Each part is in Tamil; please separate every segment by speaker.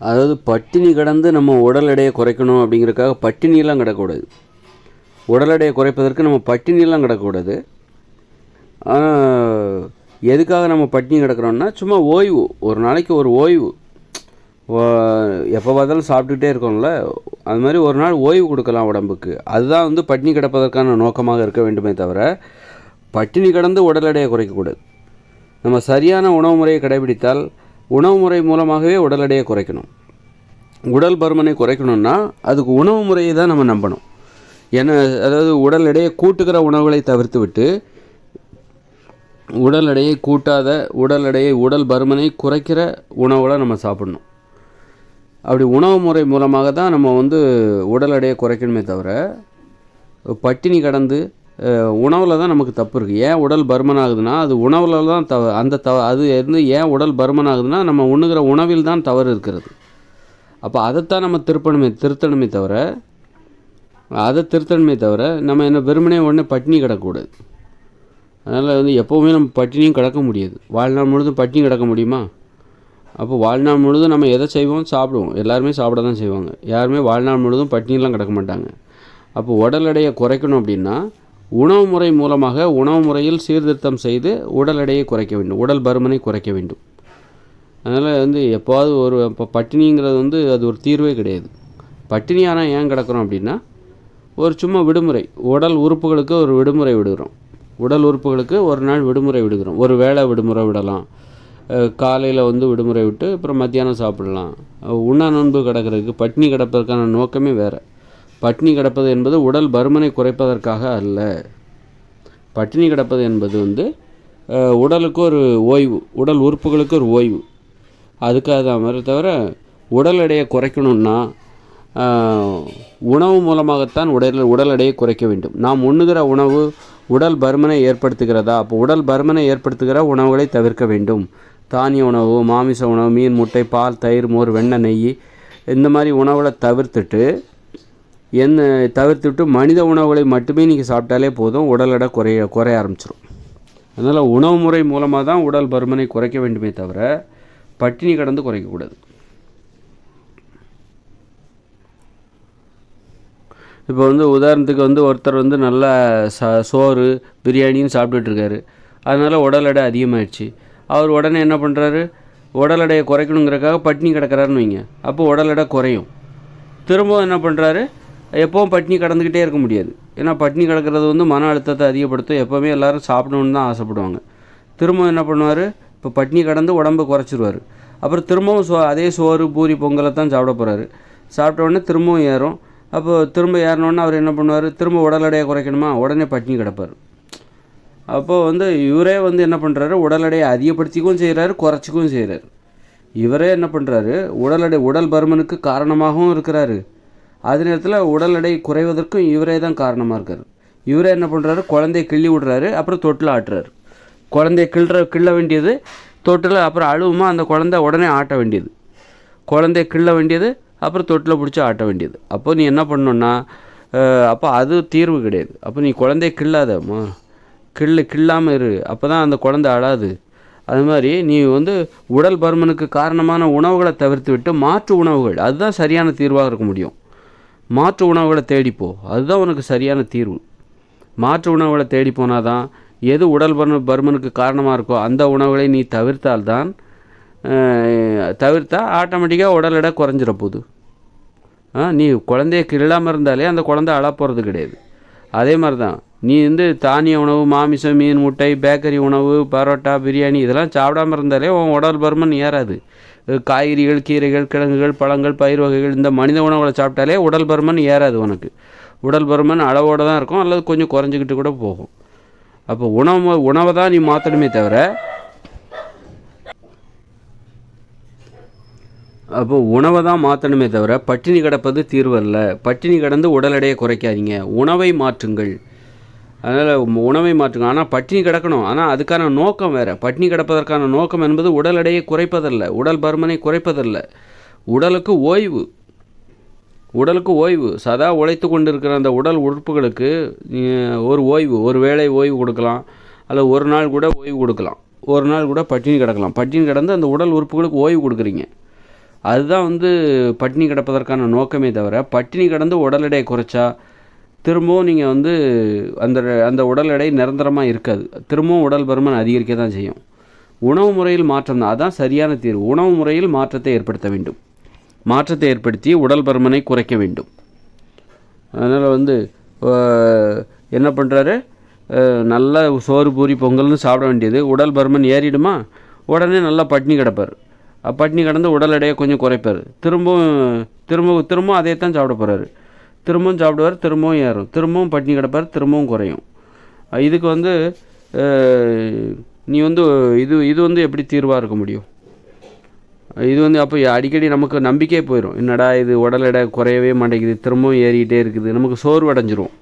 Speaker 1: அதாவது பட்டினி கடந்து நம்ம உடல் எடையை குறைக்கணும் அப்படிங்கிறதுக்காக பட்டினியெல்லாம் கிடக்கக்கூடாது. உடல் எடையை குறைப்பதற்கு நம்ம பட்டினியெல்லாம் கிடக்கக்கூடாது. ஆனால் எதுக்காக நம்ம பட்டினி கிடக்கிறோம்னா சும்மா ஓய்வு, ஒரு நாளைக்கு ஒரு ஓய்வு. எப்போ பார்த்தாலும் சாப்பிட்டுக்கிட்டே இருக்கோம்ல, அது மாதிரி ஒரு நாள் ஓய்வு கொடுக்கலாம் உடம்புக்கு. அதுதான் வந்து பட்டினி கிடப்பதற்கான நோக்கமாக இருக்க வேண்டுமே தவிர பட்டினி கடந்து உடல் எடையை குறைக்கக்கூடாது. நம்ம சரியான உணவு முறையை கடைபிடித்தால் உணவு முறை மூலமாகவே உடல் எடையை குறைக்கணும். உடல் பருமனை குறைக்கணும்னா அதுக்கு உணவு முறையை தான் நம்ம நம்பணும். ஏன்னா அதாவது உடல் எடையை கூட்டுகிற உணவுகளை தவிர்த்து விட்டு உடல் எடையை கூட்டாத உடல் பருமனை குறைக்கிற உணவுகளை நம்ம சாப்பிடணும். அப்படி உணவு முறை மூலமாக தான் நம்ம வந்து உடல் எடையை குறைக்கணுமே தவிர பட்டினி கடந்து உணவில் தான் நமக்கு தப்பு இருக்குது. ஏன் உடல் பருமன் ஆகுதுன்னா அது உணவில் தான் அது இருந்து ஏன் உடல் பருமன் ஆகுதுன்னா நம்ம உண்ணுகிற உணவில் தான் தவறு இருக்கிறது. அப்போ அதைத்தான் நம்ம திருத்தணுமே தவிர நம்ம என்ன வெறுமனே உடனே பட்டினி கிடக்கக்கூடாது. அதனால் வந்து எப்போவுமே நம்ம பட்டினியும் கிடக்க முடியாது. வாழ்நாள் முழுதும் பட்டினி கிடக்க முடியுமா? அப்போ வாழ்நாள் முழுதும் நம்ம எதை செய்வோம்? சாப்பிடுவோம். எல்லாருமே சாப்பிட தான் செய்வாங்க. யாருமே வாழ்நாள் முழுதும் பட்டினிலாம் கிடக்க மாட்டாங்க. அப்போ உடல் எடையை குறைக்கணும் அப்படின்னா உணவு முறை மூலமாக உணவு முறையில் சீர்திருத்தம் செய்து உடல் எடையை குறைக்க வேண்டும், உடல் பருமனை குறைக்க வேண்டும். அதனால் வந்து எப்போது இப்போ பட்டினிங்கிறது வந்து அது ஒரு தீர்வே கிடையாது. பட்டினியானால் ஏன் கிடக்கிறோம் அப்படின்னா ஒரு சும்மா விடுமுறை, உடல் உறுப்புகளுக்கு ஒரு விடுமுறை விடுகிறோம். உடல் உறுப்புகளுக்கு ஒரு நாள் விடுமுறை விடுகிறோம். ஒரு வேளை விடுமுறை விடலாம், காலையில் வந்து விடுமுறை விட்டு அப்புறம் மத்தியானம் சாப்பிடலாம். உண்ணா நோன்பு கிடக்கிறதுக்கு பட்டினி கிடப்பதற்கான நோக்கமே வேறு. பட்டினி கிடப்பது என்பது உடல் பருமனை குறைப்பதற்காக அல்ல. பட்டினி கிடப்பது என்பது வந்து உடலுக்கு ஒரு ஓய்வு, உடல் உறுப்புகளுக்கு ஒரு ஓய்வு. அதுக்காக தான். மாதிரி தவிர உடல் எடையை குறைக்கணும்னா உணவு மூலமாகத்தான் உடல் எடையை குறைக்க வேண்டும். நாம் உண்ணுகிற உணவு உடல் பருமனை ஏற்படுத்துகிறதா? அப்போ உடல் பருமனை ஏற்படுத்துகிற உணவுகளை தவிர்க்க வேண்டும். தானிய உணவு, மாமிச உணவு, மீன், முட்டை, பால், தயிர், மோர், வெண்ணெய், நெய் இந்த மாதிரி உணவுகளை தவிர்த்துட்டு மனித உணவுகளை மட்டுமே நீங்கள் சாப்பிட்டாலே போதும், உடல் எடை குறைய ஆரம்பிச்சிடும். அதனால் உணவு முறை மூலமாக தான் உடல் பருமனை குறைக்க வேண்டுமே தவிர பட்டினி கடந்து குறைக்கக்கூடாது. இப்போ வந்து உதாரணத்துக்கு வந்து ஒருத்தர் வந்து நல்லா சோறு பிரியாணின்னு சாப்பிட்டுட்ருக்காரு. அதனால் உடல் எடை அதிகமாகிடுச்சு. அவர் உடனே என்ன பண்ணுறாரு? உடல் எடையை குறைக்கணுங்கிறக்காக பட்டினி கிடக்கிறாருன்னு வைங்க. அப்போ உடல் எடை குறையும். திரும்பவும் என்ன பண்ணுறாரு? எப்போவும் பட்டினி கடந்துக்கிட்டே இருக்க முடியாது. ஏன்னா பட்டினி கிடக்கிறது வந்து மன அழுத்தத்தை அதிகப்படுத்தும். எப்போவுமே எல்லோரும் சாப்பிடணுன்னு தான் ஆசைப்படுவாங்க. திரும்பவும் என்ன பண்ணுவார்? இப்போ பட்டினி கடந்து உடம்பை குறைச்சிருவார். அப்புறம் திரும்பவும் அதே சோறு பூரி பொங்கலை தான் சாப்பிட போகிறாரு. சாப்பிட்ட உடனே திரும்பவும் ஏறும். அப்போ திரும்ப ஏறினோடனே அவர் என்ன பண்ணுவார்? திரும்ப உடல் எடையை குறைக்கணுமா? உடனே பட்டினி கிடப்பார். அப்போது வந்து இவரே வந்து என்ன பண்ணுறாரு? உடல் எடையை அதிகப்படுத்திக்கவும் செய்கிறாரு, குறைச்சிக்கவும் செய்கிறாரு. இவரே என்ன பண்ணுறாரு? உடல் பருமனுக்கு காரணமாகவும் இருக்கிறாரு. அதே நேரத்தில் உடல் எடை குறைவதற்கும் இவரே தான் காரணமாக இருக்கார். இவரே என்ன பண்ணுறாரு? குழந்தைய கிள்ளி விடுறாரு, அப்புறம் தொட்டில் ஆட்டுறாரு. குழந்தைய கிள்ள வேண்டியது தொட்டில், அப்புறம் அழுவுமா அந்த குழந்தை உடனே ஆட்ட வேண்டியது. குழந்தைய கிள்ள வேண்டியது, அப்புறம் தொட்டில் பிடிச்சி ஆட்ட வேண்டியது. அப்போ நீ என்ன பண்ணணுன்னா அப்போ அது தீர்வு கிடையாது. அப்போ நீ குழந்தைய கிள்ளாதம்மா, கிள்ளாமல் இரு, அப்போ தான் அந்த குழந்தை அழாது. அது மாதிரி நீ வந்து உடல் பருமனுக்கு காரணமான உணவுகளை தவிர்த்து விட்டு மாற்று உணவுகள், அதுதான் சரியான தீர்வாக இருக்க முடியும். மாற்று உணவுகளை தேடிப்போ, அதுதான் உனக்கு சரியான தீர்வு. மாற்று உணவுகளை தேடி போனால் தான் எது உடல் பருமனுக்கு காரணமாக இருக்கோ அந்த உணவுகளை நீ தவிர்த்தா ஆட்டோமேட்டிக்காக உடல் எடை குறைஞ்சிட போகுது. நீ குழந்தைய கிள்ளாமல் இருந்தாலே அந்த குழந்தை அழ போகிறது கிடையாது. அதே மாதிரி தான் நீ வந்து தானிய உணவு, மாமிசம், மீன், முட்டை, பேக்கரி உணவு, பரோட்டா, பிரியாணி இதெல்லாம் சாப்பிடாமல் இருந்தாலே உன் உடல் பருமன் ஏறாது. காய்கறிகள், கீரைகள், கிழங்குகள், பழங்கள், பயிர் வகைகள் இந்த மனித உணவுகளை சாப்பிட்டாலே உடல் பருமன் ஏறாது. உனக்கு உடல் பருமன் அளவோடு தான் இருக்கும், அல்லது கொஞ்சம் குறைஞ்சிக்கிட்டு கூட போகும். அப்போ உணவை தான் நீ மாற்றணுமே தவிர பட்டினி கிடப்பது தீர்வு அல்ல. பட்டினி கிடந்து உடல் எடையை குறைக்காதீங்க, உணவை மாற்றுங்கள். அதனால் உணவை மாற்றுங்க. ஆனால் பட்டினி கிடக்கணும், ஆனால் அதுக்கான நோக்கம் வேறு. பட்டினி கிடப்பதற்கான நோக்கம் என்பது உடல் எடையை குறைப்பதல்ல, உடல் பருமனை குறைப்பதல்ல. உடலுக்கு ஓய்வு சதா உழைத்து கொண்டிருக்கிற அந்த உடல் உறுப்புகளுக்கு ஒரு ஓய்வு, ஒரு வேளை ஓய்வு கொடுக்கலாம், அல்லது ஒரு நாள் கூட ஓய்வு கொடுக்கலாம், ஒரு நாள் கூட பட்டினி கிடக்கலாம். பட்டினி கிடந்து அந்த உடல் உறுப்புகளுக்கு ஓய்வு கொடுக்குறீங்க. அதுதான் வந்து பட்டினி கிடப்பதற்கான நோக்கமே தவிர, பட்டினி கிடந்து உடல் எடையை குறைச்சா திரும்பவும் நீங்கள் வந்து அந்த அந்த உடல் எடை நிரந்தரமாக இருக்காது. திரும்பவும் உடல் பருமன் அதிகரிக்க தான் செய்யும். உணவு முறையில் மாற்றம் தான் அதான் சரியான தீர்வு. உணவு முறையில் மாற்றத்தை ஏற்படுத்த வேண்டும். மாற்றத்தை ஏற்படுத்தி உடல் பருமனை குறைக்க வேண்டும். அதனால் வந்து என்ன பண்ணுறாரு, நல்லா சோறு பூரி பொங்கல்னு சாப்பிட வேண்டியது, உடல் பருமன் ஏறிடுமா, உடனே நல்லா பட்டினி கிடப்பார். பட்டினி கிடந்து உடல் எடையை கொஞ்சம் குறைப்பார். திரும்பவும் அதே தான் சாப்பிட போகிறாரு. திரும்பவும் சாப்பிடுவார், திரும்பவும் ஏறும், திரும்பவும் பட்டினி கிடப்பார், திரும்பவும் குறையும். இதுக்கு வந்து நீ வந்து இது வந்து எப்படி தீர்வாக இருக்க முடியும்? இது வந்து அப்போ அடிக்கடி நமக்கு நம்பிக்கையே போயிடும். என்னடா இது உடல் எடை குறையவே மாட்டேங்குது, திரும்பவும் ஏறிக்கிட்டே இருக்குது, நமக்கு சோர்வடைஞ்சிரும்.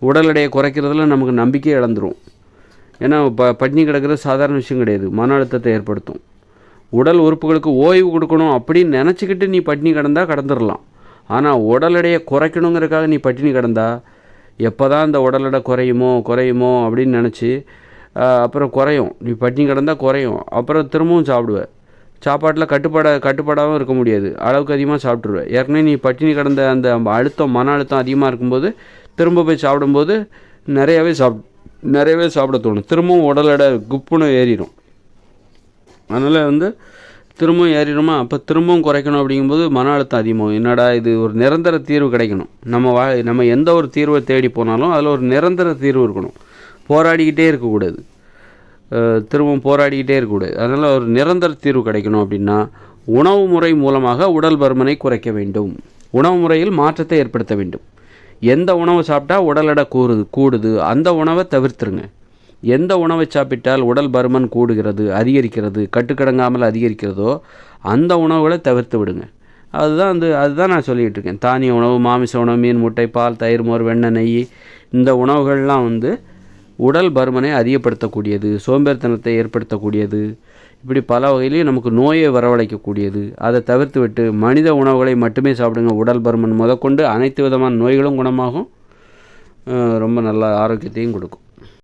Speaker 1: உடல் எடையை குறைக்கிறதுல நமக்கு நம்பிக்கையே இழந்துரும். ஏன்னா பட்டினி கிடக்கிறது சாதாரண விஷயம் கிடையாது, மன அழுத்தத்தை ஏற்படுத்தும். உடல் உறுப்புகளுக்கு ஓய்வு கொடுக்கணும் அப்படின்னு நினச்சிக்கிட்டு நீ பட்டினி கிடந்தால் கடந்துடலாம். ஆனால் உடல் எடையை குறைக்கணுங்கிறதுக்காக நீ பட்டினி கிடந்தா எப்போ தான் இந்த உடல் எடை குறையுமோ அப்படின்னு நினச்சி அப்புறம் குறையும். நீ பட்டினி கிடந்தால் குறையும், அப்புறம் திரும்பவும் சாப்பிடுவேன். சாப்பாட்டில் கட்டுப்பாடாகவும் இருக்க முடியாது, அளவுக்கு அதிகமாக சாப்பிட்ருவேன். ஏற்கனவே நீ பட்டினி கிடந்த அந்த மன அழுத்தம் அதிகமாக இருக்கும்போது திரும்ப போய் சாப்பிடும்போது நிறையவே சாப்பிட தோணும். திரும்பவும் உடல் எடை குப்புன்னு ஏறிடும். அதனால் வந்து திரும்பவும் ஏறிடுமா, அப்போ திரும்பவும் குறைக்கணும். அப்படிங்கும்போது மன அழுத்தம் அதிகமாகும். என்னடா இது, ஒரு நிரந்தர தீர்வு கிடைக்கணும். நம்ம எந்த ஒரு தீர்வை தேடி போனாலும் அதில் ஒரு நிரந்தர தீர்வு இருக்கணும். போராடிக்கிட்டே இருக்கக்கூடாது, திரும்பவும் போராடிக்கிட்டே இருக்கக்கூடாது. அதனால் ஒரு நிரந்தர தீர்வு கிடைக்கணும் அப்படின்னா உணவு முறை மூலமாக உடல் பருமனை குறைக்க வேண்டும். உணவு முறையில் மாற்றத்தை ஏற்படுத்த வேண்டும். எந்த உணவை சாப்பிட்டா உடல் எடை கூடுது அந்த உணவை தவிர்த்துருங்க. எந்த உணவை சாப்பிட்டால் உடல் பருமன் கூடுகிறது, அதிகரிக்கிறது, கட்டுக்கடங்காமல் அதிகரிக்கிறதோ அந்த உணவுகளை தவிர்த்து விடுங்க. அதுதான் நான் சொல்லிகிட்டு இருக்கேன். தானிய உணவு, மாமிச உணவு, மீன், முட்டை, பால், தயிர், மோர், வெண்ணெய், நெய், இந்த உணவுகள்லாம் வந்து உடல் பருமனை அதிகப்படுத்தக்கூடியது, சோம்பேறித்தனத்தை ஏற்படுத்தக்கூடியது, இப்படி பல வகையிலையும் நமக்கு நோயை வரவழைக்கக்கூடியது. அதை தவிர்த்து விட்டு மனித உணவுகளை மட்டுமே சாப்பிடுங்க. உடல் பருமன் முதற்கொண்டு அனைத்து விதமான நோய்களும் குணமாகும், ரொம்ப நல்ல ஆரோக்கியத்தையும் கொடுக்கும்.